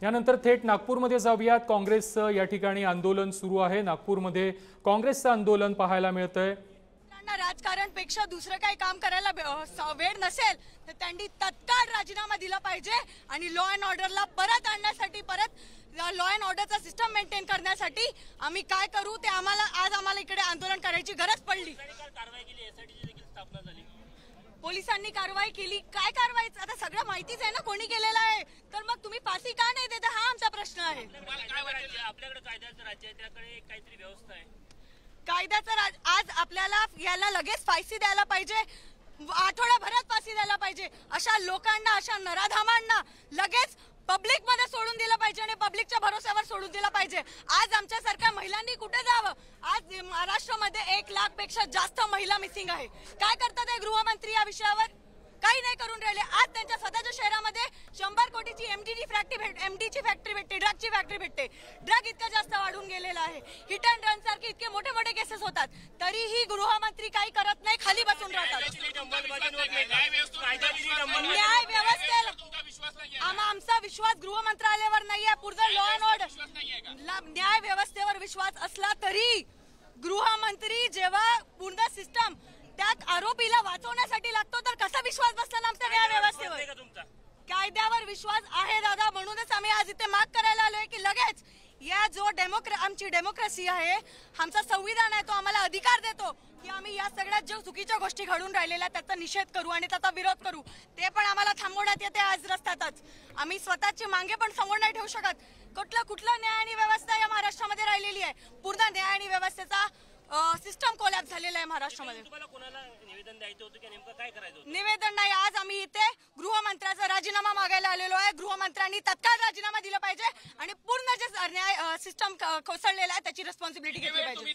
यानंतर थेट नागपूरमध्ये जाऊयात। काँग्रेसचं या ठिकाणी आंदोलन सुरू आहे। नागपूरमध्ये काँग्रेसचं आंदोलन पाहायला मिळतंय। राजकारणपेक्षा दुसरं काही काम करायला वेळ नसेल तर त्यांनी तत्काळ राजीनामा दिला पाहिजे आणि लॉ अँड ऑर्डरला परत आणण्यासाठी, परत लॉ अँड ऑर्डरचा सिस्टम मेंटेन करण्यासाठी आम्ही काय करू ते आम्हाला इकडे आंदोलन करायची गरज पडली। पोलिसांनी कारवाई केली। काय कारवाई? आता सगळं माहितीच आहे ना कोणी केलेलं आहे, तर मग तुम्ही फाशी का नाही देता हा आमचा प्रश्न आहे। आपल्याकडे कायद्याचं राज्य आहे, त्याकडे काहीतरी व्यवस्था आहे। कायद्याचं राज आज आपल्याला याला लगेच फाशी द्यायला पाहिजे, आठवड्याभरात फाशी द्यायला पाहिजे। अशा लोकांना, अशा नराधामांना लगेच पब्लिक मध्ये सोडून दिलं पाहिजे आणि पब्लिकच्या भरोश्यावर सोडून दिलं पाहिजे। आज आमच्यासारख्या महिलांनी कुठे जावं? आज महाराष्ट्रामध्ये 1 लाख पेक्षा जास्त महिला मिसिंग आहे। काय करतात हे गृहमंत्री या विषयावर? काही नाही करून राहिले। आज त्यांच्या स्वतःच्या शहरामध्ये 100 कोटीची एमडीची फॅक्टरी भेटते, ड्रगची फॅक्टरी भेटते। ड्रग इतका जास्त वाढून गेलेला आहे। हिट अँड रन सारखे इतके मोठे मोठे केसेस होतात, तरीही गृहमंत्री काही करत नाही, खाली बसून राहतात। न्याय व्यवस्थेला आमचा विश्वास गृह मंत्रालयावर नाहीये, पूर्ण लॉ अँड ऑर्डर न्याय व्यवस्थेवर विश्वास असला तरी गृहमंत्री जेव्हा पूर्ण सिस्टम त्यात आरोपीला वाचवण्यासाठी लागतो तर कसा विश्वास बसला ना आमच्या न्याय व्यवस्थेवर? कायद्यावर विश्वास आहे दादा, म्हणूनच आम्ही आज इथे माग करायला आलोय की लगेच या जो आमची डेमोक्रेसी आहे, आमचा संविधान आहे, तो आम्हाला अधिकार देतो की आम्ही या सगळ्यात जो चुकीच्या गोष्टी घडून राहिलेल्या त्याचा निषेध करू आणि त्याचा विरोध करू। ते पण आम्हाला थांबवण्यात येते आज रस्त्यातच। आम्ही स्वतःची मागे पण समोर नाही ठेवू शकत। कुठलं न्याय आणि व्यवस्था या महाराष्ट्रामध्ये राहिलेली आहे? पूर्ण न्याय आणि व्यवस्थेचा सिस्टम कोलॅप्स झालेला आहे महाराष्ट्रामध्ये। तुम्हाला कोणाला निवेदन द्यायचं होतं की नेमकं काय करायचं होतं? निवेदन नाही, आज आम्ही इथे गृहमंत्र्याचा राजीनामा मागायला आलेलो आहे। गृहमंत्र्यांनी तत्काळ राजीनामा दिला पाहिजे आणि पूर्ण जे न्याय सिस्टम कोसळलेला आहे त्याची रिस्पॉन्सिबिलिटी घेतली पाहिजे।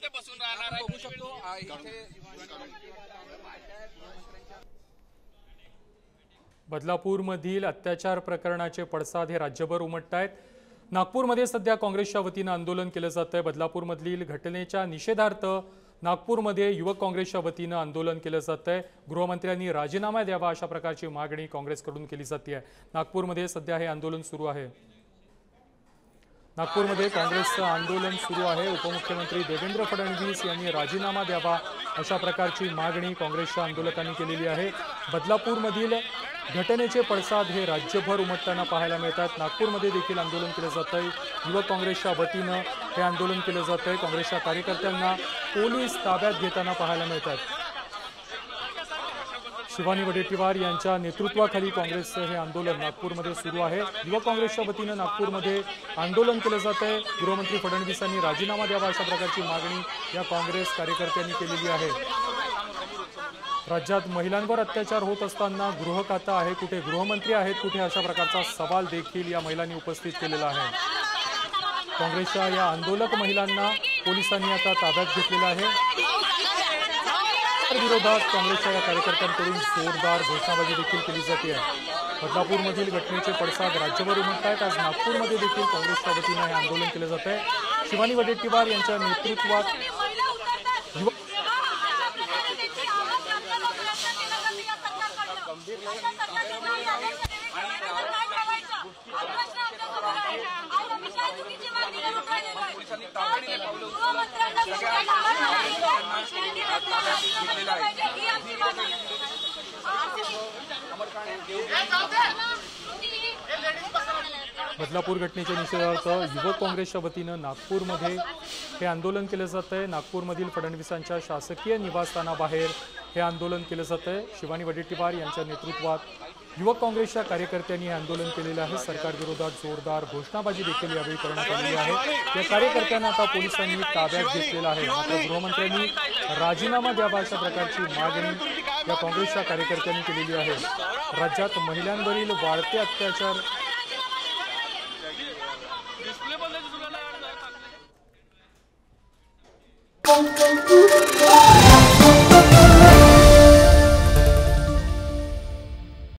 बदलापूरमधील अत्याचार प्रकरणाचे पडसाद हे राज्यभर उमटतायत। नागपूरमध्ये सध्या काँग्रेसच्या वतीने आंदोलन केलं जातंय। बदलापूरमधील घटनेच्या निषेधार्थ नागपूरमध्ये युवक काँग्रेसच्या वतीने आंदोलन केलं जातंय। गृहमंत्र्यांनी राजीनामा द्यावा अशा प्रकारची मागणी काँग्रेसकडून केली जाते। नागपूरमध्ये सध्या हे आंदोलन सुरू आहे। नागपूरमध्ये काँग्रेसचं आंदोलन सुरू आहे। उपमुख्यमंत्री देवेंद्र फडणवीस यांनी राजीनामा द्यावा अशा प्रकारची मागणी काँग्रेसच्या आंदोलकांनी केलेली आहे। बदलापूरमधील घटनेचे पडसाद हे राज्यभर उमटताना पाहायला मिळतात। नागपूरमध्ये देखील आंदोलन केलं जातंय। युवक काँग्रेसच्या वतीने हे आंदोलन केलं जातंय। काँग्रेसच्या कार्यकर्त्यांना पोलीस ताब्यात घेताना पाहायला मिळतात। शिवानी वडेट्टीवार यांच्या नेतृत्वाखाली काँग्रेसचं हे आंदोलन नागपूरमध्ये सुरू आहे। युवक काँग्रेसच्या वतीने नागपूरमध्ये आंदोलन केलं जातंय। गृहमंत्री फडणवीसांनी राजीनामा द्यावा अशा प्रकारची मागणी या काँग्रेस कार्यकर्त्यांनी केलेली आहे। राज्यात महिलांवर अत्याचार होत असताना गृह खातं आहे कुठे, गृहमंत्री आहेत कुठे, अशा प्रकारचा सवाल देखील या महिलांनी उपस्थित केलेला आहे। काँग्रेसच्या या आंदोलक महिलांना पोलिसांनी आता ताब्यात घेतलेलं आहे। विरोधात काँग्रेसच्या या कार्यकर्त्यांकडून जोरदार घोषणाबाजी देखील केली जाते आहे। बदलापूरमधील घटनेचे पडसाद राज्यभर उमटतायत। आज नागपूरमध्ये देखील काँग्रेसच्या वतीने हे आंदोलन केलं जात आहे। शिवानी वडेट्टीवार यांच्या नेतृत्वात बदलापूर घटनेच्या निषेधार्थ युवक काँग्रेसच्या वतीने नागपूरमध्ये हे आंदोलन केलं जातंय। नागपूरमधील फडणवीसांच्या शासकीय निवासस्थानाबाहेर हे आंदोलन केलं जातंय। शिवानी वडेट्टीवार यांच्या नेतृत्वात युवक काँग्रेसच्या कार्यकर्त्यांनी हे आंदोलन केलेलं आहे। सरकारविरोधात जोरदार घोषणाबाजी देखील यावेळी करण्यात आलेली आहे। या कार्यकर्त्यांना आता पोलिसांनी ताब्यात घेतलेलं आहे। मात्र गृहमंत्र्यांनी राजीनामा द्यावा अशा प्रकारची मागणी या काँग्रेसच्या कार्यकर्त्यांनी केलेली आहे। राज्यात महिलांवरील वाढते अत्याचार